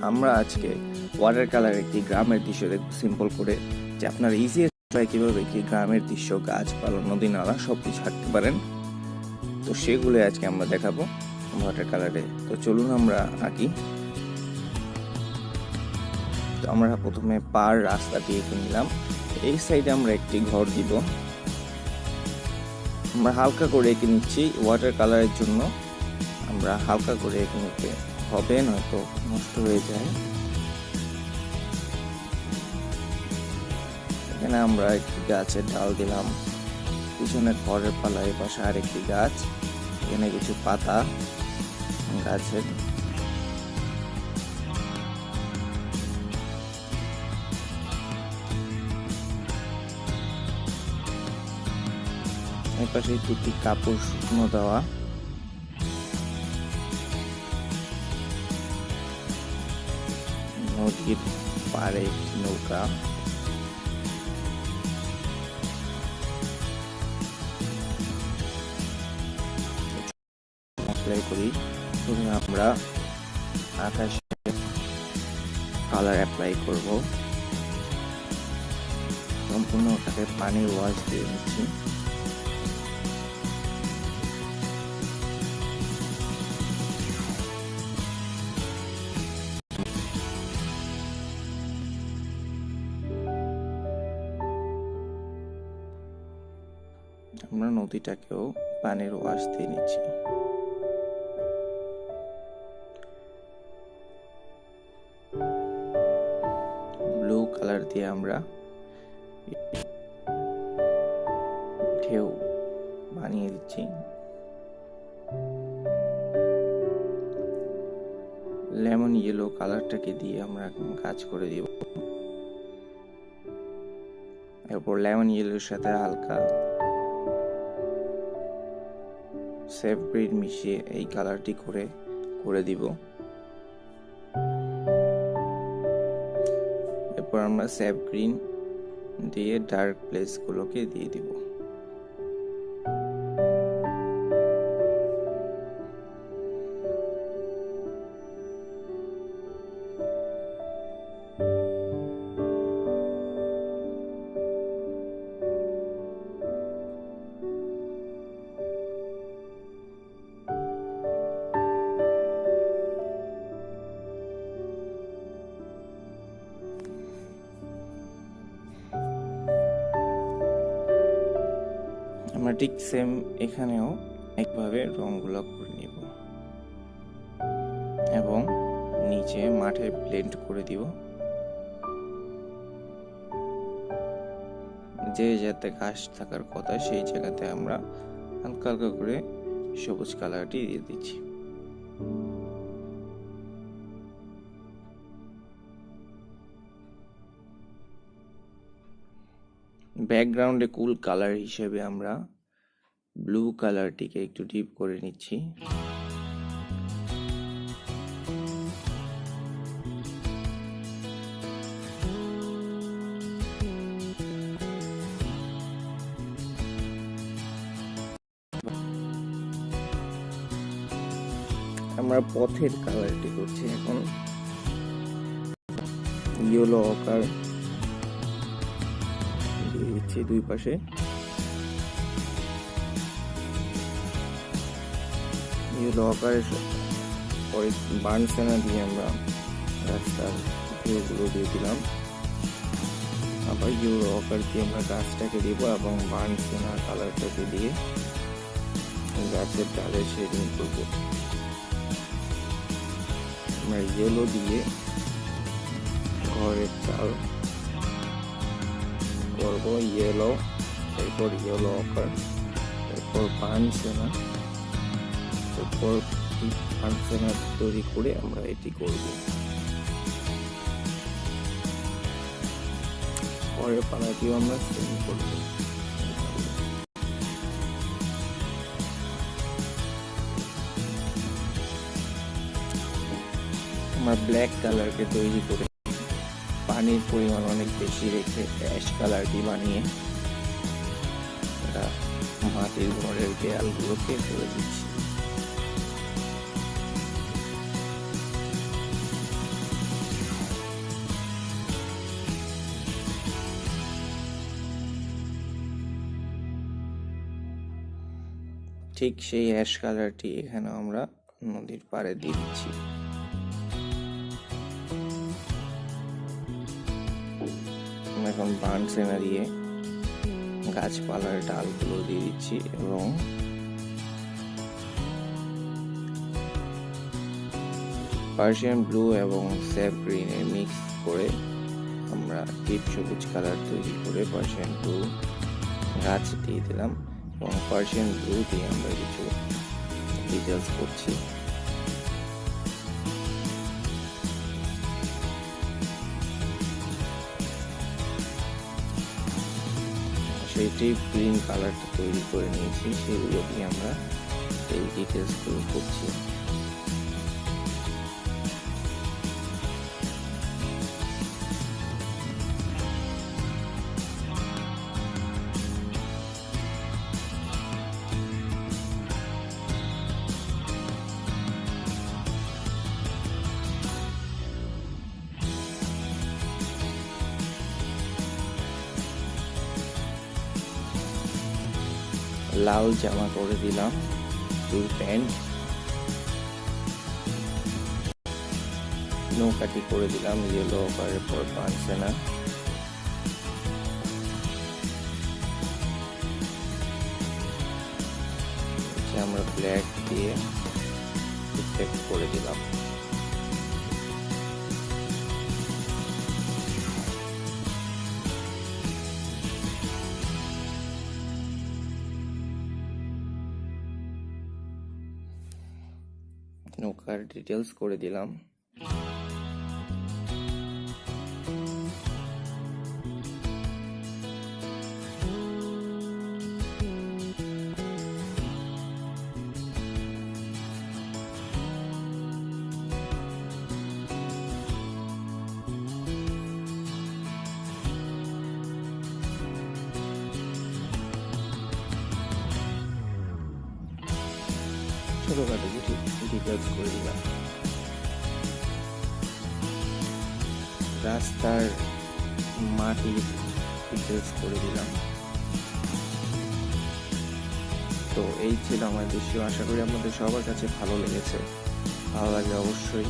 আমরা আজকে water colour একটি গ্রামের দৃশ্য দেখব সিম্পল করে, যে আপনারা ইজি কিভাবে একটি গ্রামের দৃশ্য, গাছপালা, নদী নালা সবকিছু আঁকতে পারেন। তো সেগুলো আজকে আমরা দেখাবো ওয়াটার কালারে। তো চলুন আমরা আঁকি। তো আমরা প্রথমে পার রাস্তাটি এঁকে নিলাম। এই সাইডে আমরা একটি ঘর দিব। আমরা হালকা করে এঁকে নিচ্ছি ওয়াটার কালারের জন্য। আমরা হালকা করে এঁকে নিতে হবে, নয়তো নষ্ট হয়ে যায়। এখানে আমরা একটি গাছের ডাল দিলাম, পিছনে খড়ের পালা, এ পাশে আর একটি গাছ, এখানে কিছু পাতা গাছের। এই পাশে দুটি কাপড় শুকনো দেওয়া। নদীর পাড়ে একটি নৌকা। অ্যাপ্লাই করি, আমরা আকাশে কালার অ্যাপ্লাই করব। সম্পূর্ণ ওটাকে পানির ওয়াশ দিয়ে নিচ্ছি। আমরা নদীটাকেও পানির ওয়াশ দিয়ে নিচ্ছি। ব্লু কালার দিয়ে আমরা ঢেউ বানিয়ে দিচ্ছি। লেমন ইয়েলো কালারটাকে দিয়ে আমরা কাজ করে দিব। এরপর লেমন ইয়েলোর সাথে হালকা সেভ গ্রিন মিশিয়ে এই কালারটি করে দিব। এরপর আমরা সেভ গ্রিন দিয়ে ডার্ক প্লেস গুলোকে দিয়ে দিব। আমরা ঠিক সেম এখানেও একভাবে রংগুলো করে নিব এবং নিচে মাঠে ব্লেন্ড করে দিব। যে যাতে ঘাস থাকার কথা সেই জায়গাতে আমরা হালকা হালকা করে সবুজ কালারটি দিয়ে দিচ্ছি। ব্যাকগ্রাউন্ডে কুল কালার হিসেবে আমরা ব্লু কালারটিকে একটু ডিপ করে নিচ্ছি। আমরা পথের কালারটি করছি এখন ইয়েলো অকার দিয়ে দিচ্ছি দুই পাশে। ইয়েলো অকারের পরে বার্ন সেনা দিয়ে আমরা রাস্তার ভিউগুলো দিয়ে দিলাম। আবার ইয়েলো অকার দিয়ে আমরা গাছটাকে দিব এবং বার্ন সেনা কালারটাকে দিয়ে গাছের ডালে শেডিং করব। আমরা ইয়েলো দিয়ে ঘরের চাল করব ইয়েলো, এরপর ইয়েলো অকার, এরপর বার্ন সেনা, এরপর বার্ন সেনা তৈরি করে আমরা এটি করব। পরের পালাটিও আমরা সেম করব। আমরা ব্ল্যাক কালারকে তৈরি করে পানির পরিমাণ অনেক বেশি রেখে অ্যাশ কালারটি বানিয়ে মাটির ঘরের দেয়ালগুলোকে ফেলে দিচ্ছি। ঠিক সেই অ্যাশ কালারটি এখানে আমরা নদীর পাড়ে দিয়ে দিচ্ছি। এখন বার্ন সেনা দিয়ে গাছপালার ডালগুলো দিয়ে দিচ্ছি এবং পার্সিয়ান ব্লু এবং স্যাপ গ্রিনের মিক্স করে আমরা ডিপ সবুজ কালার তৈরি করে পার্সিয়ান ব্লু গাছ দিয়ে দিলাম এবং পার্সিয়ান ব্লু দিয়ে আমরা কিছু ডিটেলস করছি। সেই ডিপ গ্রিন কালারটা তৈরি করে নিয়েছি, সেগুলো দিয়ে আমরা এই ডিটেলসগুলো করছি। লাল জামা করে দিলাম, ফুল প্যান্ট, নৌকাটি করে দিলাম ইয়েলো কালারের পর বানসেনা, আমরা ব্ল্যাক দিয়ে ইফেক্ট করে দিলাম। নৌকার ডিটেলস করে দিলাম। ছোটখাটো কিছু ডিটেলস করে দিলাম। রাস্তার মাটির ডিটেলস করে দিলাম। তো এই ছিল আমার দৃশ্য। আশা করি আপনাদের সবার কাছে ভালো লেগেছে। ভালো লাগলে অবশ্যই